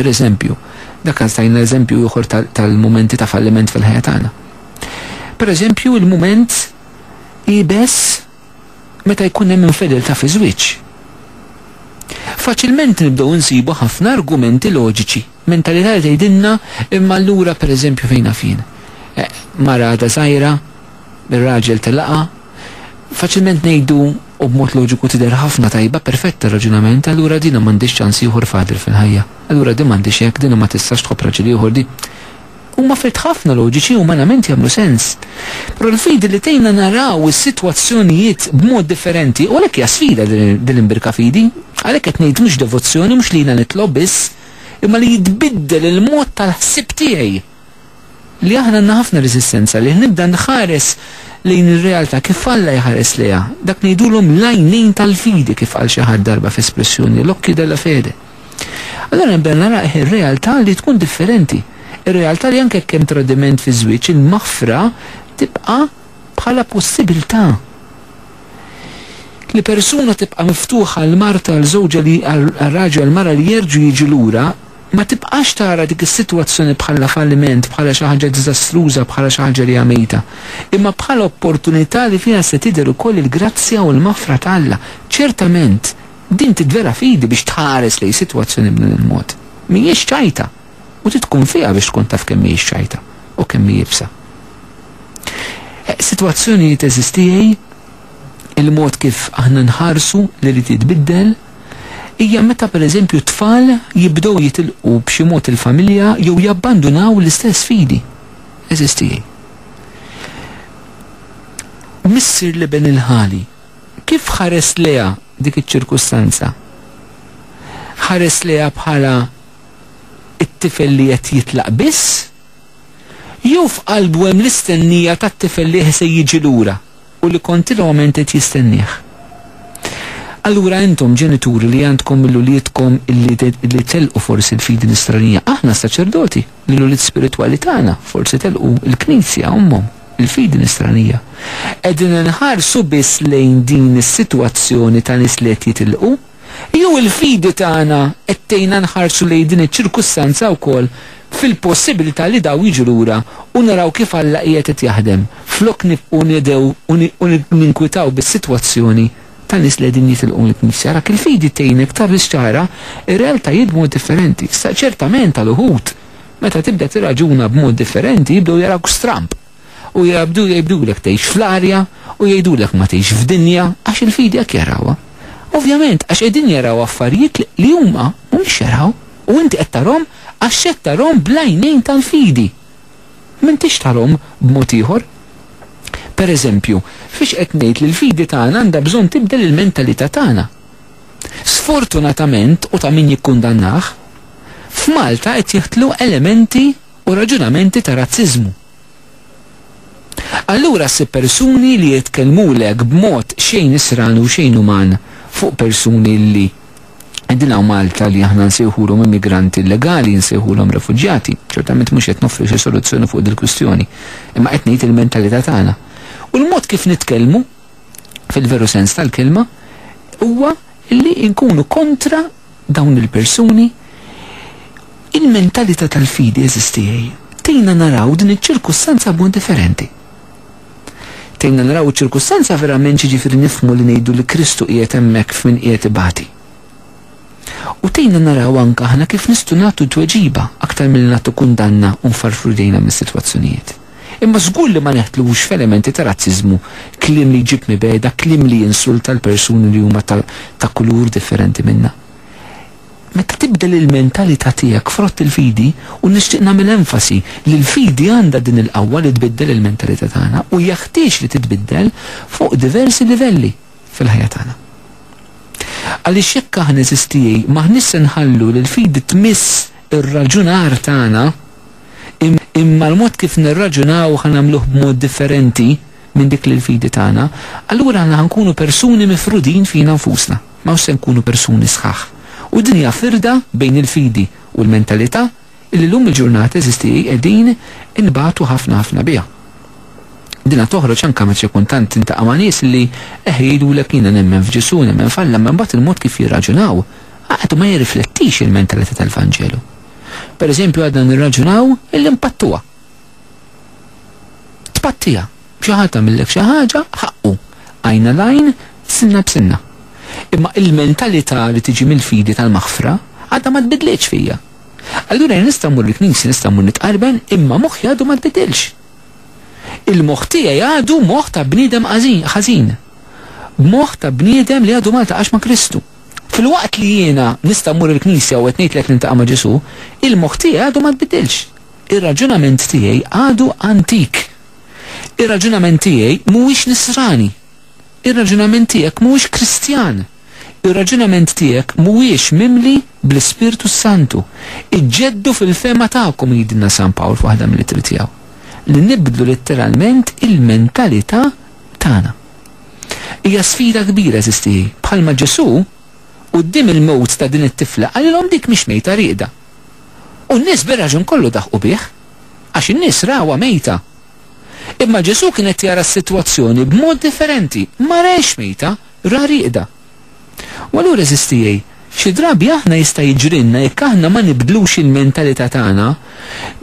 Per eżempju, dak stajna eżempju ieħor tal-momenti ta' falliment fil-ħajja tagħna. Per eżempju, il-moment ibes meta jkun hemm infedeltà fi żwieġ. Faċilment nibdew insibu ħafna argumenti loġiċi, mentalità li tgħidilna imma allura pereżempju fejn fin. Mara għadha żgħira, ir-raġel telaqha, faċilment ngħidu u b'mod loġiku tidher ħafna tajba, perfetta raġunament, allura dina m'għandix ċans ieħor fader fil-ħajja. Allura din m'għandix hekk, dina ma tistax tħobb raġel ieħor di. Huma frit ħafna loġiċi umanament jagħmlu sens. Però l-fidi li tgħinna naraw is-sitwazzjonijiet b'mod differenti, u għalhekk hija sfida din imbirka fidi, għalhekk qed ngħid mhux devozzjoni, mhux li jiena nitlob biss, imma li jitbiddel il-mod tal-ħsieb tiegħi. Li aħna għandna ħafna resistenza li nibda nħares lejn ir-realtà kif Alla jħares liha. Dak ngħidulhom l-għajnejn tal-fidi kif qal xi ħadd darba f'espressjoni l-okki della fede. Allura nibda nara ir-realtà li tkun differenti. Ir-realtà li anke kemm tradiment fi żwieġ il-maħfra tibqa' bħala possibilità. Li persuna tibqa' miftuħa l-marta l-żewġa li għal-raġel għal-mara li jerġu jiġu lura ma tibqax tara dik is-sitwazzjoni bħala falliment, bħala xi ħaġa diżastruża, bħala xi ħaġa li għamejta, imma bħala opportunità li fiha se tidher ukoll il-grazzja u l-mafra ta' Alla. Ċertament din tidvera fidi biex tħares lejn sitwazzjoni b'dan il-mod. Mhijiex ċajta u tkun fiha biex tkun taf kemm mhijiex ċajta u kemm jibsa. Sitwazzjoni teżistijej il-mod kif aħna nħarsu li titbiddel hija meta pereżempju tfal jibdew jitilqu b'xi mod il-familja jew jabbandunaw l-istess fidi. Eżistijej. Missier li ben il-ħali, kif ħares leha dik iċ-ċirkustanza? Ħares leha bħala it-tifel li qed jitlaq biss? Jew f'qalbu hemm l-istennija tat-tifel li se jiġi lura u li kontinwament qed jistennih? Allura intom ġenituri li għandkom l-ulietkom illi telqu forsi l-fidi nisranija, aħna saċerdoti li l-uliet spirituali tagħna forsi telqu l-Knisja ummhom il-fidi nisranija. Qegħdin nħarsu biss lejn din is-sitwazzjoni ta' nies li qed jitilqu, jew il-fidi tagħna qed tgħinna nħarsu lejn din iċ-ċirkustanza wkoll fil-possibilità li daw jiġu lura u naraw kif Alla qiegħed qed jaħdem flok nibqu nidew u ninkwitaw bis-sitwazzjoni ta' nies li qegħdin jitilqu l-Knisja. Rak il-fidi tgħin iktar biċ-ċara ir-realtajiet b'mod differenti. Ċertament għal uħud meta tibda tirraġuna b'mod differenti jibdew jarawk stramp u jibdulek tgħix fl-arja u jgħidulek ma tgħix f'dinja għax il-fidi hekk jarawha. Ovvjament għax qegħdin jaraw affarijiet li huma mhumiex jaraw u inti qed tarahom għax qed tarahom bl-għajnejn tal-fidi. M'intix tarahom b'mod ieħor. Per eżempju, fiex qed ngħid li l-fidi tagħna għandha bżonn tibdel il-mentalità tagħna. Sfortunatament u ta' min jikkundannah, f'Malta qed jeħtlu elementi u raġunamenti ta' razziżmu. Allura se persuni li jitkellmulek b'mod xejn isran u xejn uman fuq persuni li għedinaw Malta li aħna nsejħulhom immigranti illegali, nsejħulhom refuġjati, ċertament mhux qed noffri xi soluzzjoni fuq dil-kwistjoni, imma qed ngħid il-mentalità tagħna. U l-mod kif nitkellmu fil-veru sens tal-kelma huwa li nkunu kontra dawn il-persuni. Il-mentalità tal-fidi eżistijaj tejna naraw din iċ-ċirkustanza b'mod differenti. Tejna naraw iċ-ċirkustanza verament ġifieri nifhmu li ngħidu li Kristu qiegħed hemmhekk f'min qiegħed ibati. U tejna naraw anke aħna kif nistgħu nagħtu tweġiba aktar milli nagħtu kundanna u nfarfru jdejna mis-sitwazzjonijiet. Imma żgur li ma neħtlux f'elementi ta' razziżmu, kliem li jġib mibeda, kliem li jinsulta l-persuni li huma ta' kulur differenti minna. Meta tibdel il-mentalità tiegħek frott il-fidi u nixtieq nagħmel enfasi li l-fidi għandha din il-qawwa li tbiddel il-mentalità tagħna u jeħtieġ li titbiddel fuq diversi livelli fil-ħajja tagħna. Għaliex jekk aħna eżistijej maħnis se nħallu li l-fidi tmiss ir-raġunar tagħna, imma l-mod kif nirraġunaw ħanamluh b'mod differenti minn dik li l-fidi tagħna, allura aħna ħankunu persuni mifrudin fina nfusna, ma se nkunu persuni sħaħ. U din hija firda bejn il-fidi u l-mentalità illi llum il-ġurnata eżistijej qegħdin inbagħtu ħafna biha. Dina toħroġ anke ma ċirkuntant intaqa' ma' nies li jgħidulek jiena nemmen f'Ġesu, nemmen f'Alla, ma mbagħad il-mod kif jirraġunaw għadu ma jirriflettix il-mentalità tal-Vanġelu. Per eżempju għadna nirraġunaw il-impattuwa. Tpattija. Xi ħadd għamillek xi ħaġa ħaqqu. Għajna lajn, sinna b'sinna. Imma il-mentalità li tiġi mill-fidi tal-maħfra għadha ma tbidlitx fija. Allura nista' mmur il-knisja nista' mmur nitqarben imma moħħi għadu ma tbidilx. Il-moħħ tiegħi għadu moħħ ta' bniedem ħażin. Moħħ ta' bniedem li għadu ma ltaqax ma' Kristu. Fil-waqt li jiena nista' mmur il-knisja u qed ngħidlek nintaqa' ma' Ġesu, il-moħħ tiegħi għadu ma tbidilx. Ir-raġunament tiegħi għadu antik. Ir-raġunament tiegħi mhuwiex Nisrani. Ir-raġunament tiegħek mhuwiex Kristjan. Ir-raġunament tiegħek mhuwiex mimli bl-Ispirtu Santu. Iġġeddu fil-fema tagħkom jgħidilna San Pawl f'waħda mill-ittri tiegħu. Li nibdlu letteralment il-mentalità tagħna. Hija sfida kbira eżisti bħalma Ġesu quddiem il-mewt ta' din it-tifla għalilhom dik mhix mejta riqda. U n-nies bir-raġun kollu daħqu bih għax in-nies rawha mejta. Imma Ġesu kien qed jara s-sitwazzjoni b'mod differenti, ma rejx mejta, ra riqda. U allura eżistijej, xi drabi aħna jista' jiġrilna jekk aħna ma nibdlux il-mentalità tagħna,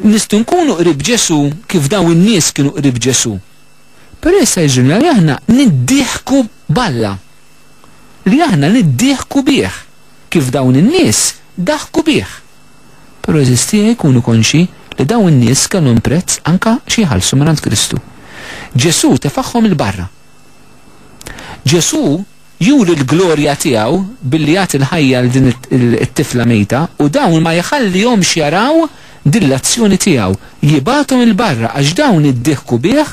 nistgħu nkunu qrib Ġesu kif dawn in-nies kienu qrib Ġesu. Però jista' jiġrilna li aħna niddieħku balla. Li aħna niddieħku bih kif dawn in-nies daħku bih. Però eżistijej jkunu konxi li dawn in-nies kellhom prezz anka xi jħallsu mingħand Kristu. Ġesu tefaħħom il-barra. Ġesu juri l-glorja tiegħu billi jagħti l-ħajja l din it-tifla mejta u dawn ma jħallihomx jaraw din l-azzjoni tiegħu. Jibathom il-barra għax dawn iddiħku bih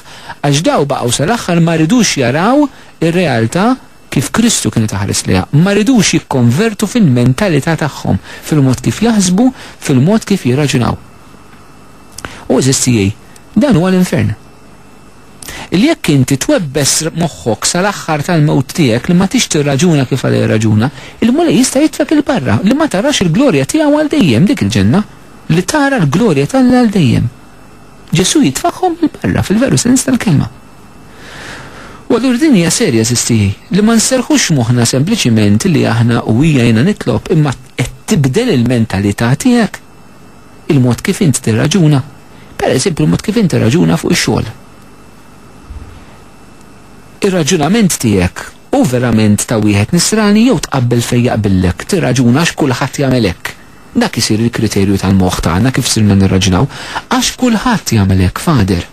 għax daw baqgħu sal-aħħar ma ridux jaraw ir-realtà kif Kristu kien taħares liha. Ma ridux jikkonvertu fil-mentalità tagħhom, fil-mod kif jaħsbu, fil-mod kif jirraġunaw. U eżistijej, dan huwa l-infern. Li jekk inti twebbes moħħok sal-aħħar tal-mewt tiegħek li ma tix tirraġuna kif għal raġuna, il-mulej jista' jitfek il-barra li ma tarax il-glorja tiegħu għal dejjem dik il-ġenna, li tara l-glorja tal għal dejjem. Ġesu jitfaħħom il-barra fil-veru sens tal-kelma. U allura din hija serja eżistijej li ma nserħux moħħna sempliċiment li aħna u hija jiena nitlob imma qed tibdel il-mentalità tiegħek. Il-mod kif inti tirraġuna. Pereżempju il-mod kif inti tirraġuna fuq ix-xogħol. Ir-raġunament tiegħek u verament ta' wieħed Nisrani jew tqabbel fejn jaqbillek, tirraġuna x'kulħadd jagħmel hekk. Dak isir il-kriterju tal-moħħ tagħna kif sirna nirraġunaw għax kulħadd jagħmel hekk fader.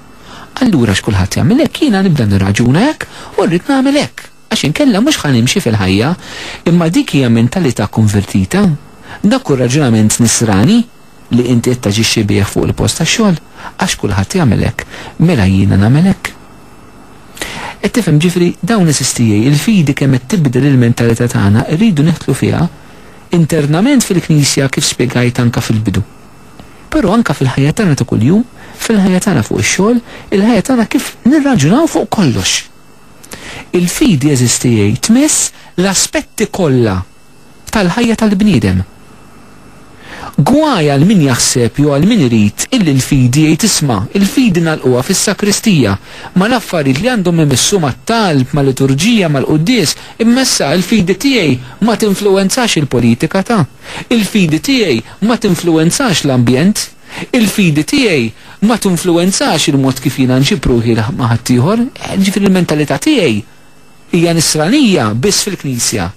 Allura x'kulħadd jagħmel hekk jiena nibda nirraġuna hekk u rrid nagħmel hekk għax inkella mhux ħanimxi fil-ħajja imma dik hija mentalità konvertita. Dak hu raġunament Nisrani li inti qed taġixxi bih fuq il-post tax-xogħol għax kulħadd jagħmel hekk mela jiena nagħmel hekk. Qed tifhem ġifri dawn is-sistijej il-fidi kemm qed tibdel il-mentalità tagħna rridu neħtlu fiha internament fil-Knisja kif spjegajt anke fil-bidu. Però anke fil-ħajja tagħna ta' kuljum, fil-ħajja tagħna fuq ix-xogħol, il-ħajja tagħna kif nirraġunaw fuq kollox. Il-fidi eżistijej tmiss l-aspetti kollha tal-ħajja tal-bniedem. Gwaja għal min jaħseb jew għal min irid illi l-fidi jgħid isma' il-fidi nagħlquha fis-sakristija ma l-affarijiet li għandhom imissu mat-talb, mal-liturġija, mal-quddies, immessa l-fidi tiegħi ma tinfluwenzax il-politika ta'. Il-fidi tiegħi ma tinfluwenzax l-ambjent, il-fidi tiegħi ma tinfluwenzax il-mod kif jiena nġib ruħi ma' ħadd ieħor, ġifieri il-mentalità tiegħi hija nisranija biss fil-Knisja.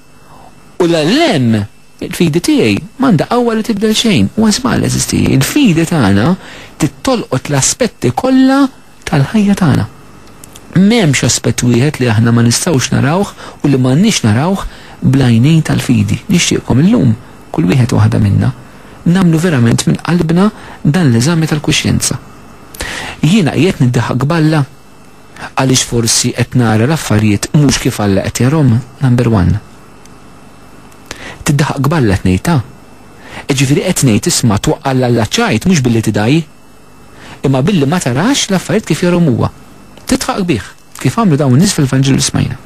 U l-lem il-fidi tiegħi m'għandha qawwa li tibdel xejn, u asma' l-eżisti. Il-fidi tagħna tittolqot l-aspetti kollha tal-ħajja tagħna. M'hemmx aspett wieħed li aħna ma nistgħux narawh u li m'għandniex narawh bl-għajnejn tal-fidi. Nixtieqkom illum kull wieħed waħda minna nagħmlu verament minn qalbna dan l-eżami tal-kuxjenza. Jiena qiegħed niddaħħaq balla għaliex forsi qed nara l-affarijiet mhux kif Alla qed jarhom, number one. Tiddaħħaq balla qed ngħidha. Ġifieri qed ngħid isma' twaqqal l-aċċajt mhux billi tidaj, imma billi ma tarax l-affarijiet kif jarhom huwa. Tidħaq bih kif għamlu dawn in-nies fil-Vanġelu smajna.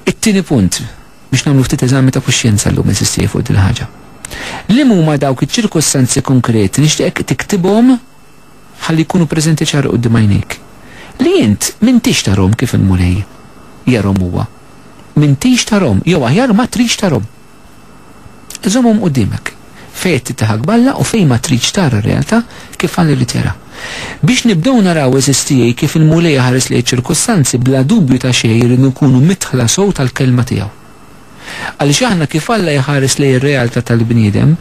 It-tieni punt biex nagħmlu ftit eżami ta' kuxjenza llum insistej fuq din il-ħaġa. Li huma dawk iċ-ċirkostanzi konkreti nixtieq tiktibhom ħalli jkunu preżenti ċar quddiem għajnejk. Li int m'intix tarhom kif il-mulej jarhom huwa. M'intix tarhom jew aħjar ma trix tarhom. Iżommhom qudiemek. fejn titaħak balla u fejn ma tridx tara r-realtà kif Alla li tara. Biex nibdew naraw eżistijaj kif il-mulej ħares li ċirkustanzi bla dubju ta' xejn irridu nkunu mitħla sow tal-kelma tiegħu. Għaliex aħna kif Alla jħares li r-realtà tal-bniedem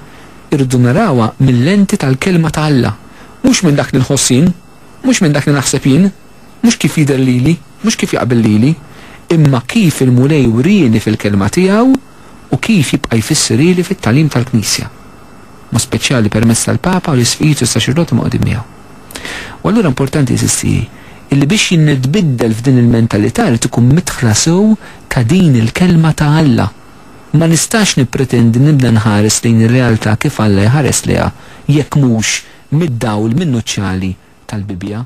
irridu narawha mill-lenti tal-kelma ta' Alla, mhux minn dak li nħossin, mhux minn dak li naħseb jien, mhux kif jidher lili, mhux kif jaqbel lili, imma kif il-mulej urini fil-kelma tiegħu u kif jibqa' jfissirili fit-talim tal-Knisja, ma speċjali permezz tal-Papa u l-Isqit u s-saċerdoti moqdim miegħu. U allura importanti jesisti illi biex jinnitbiddel f'din il-mentalità li tkun mitħla sew ta' din il-kelma ta' Alla. Ma nistax nippretendi nibda nħares lejn ir-realtà kif Alla jħares liha jekk mhux mid-dawl min-nuċċjali tal-Bibja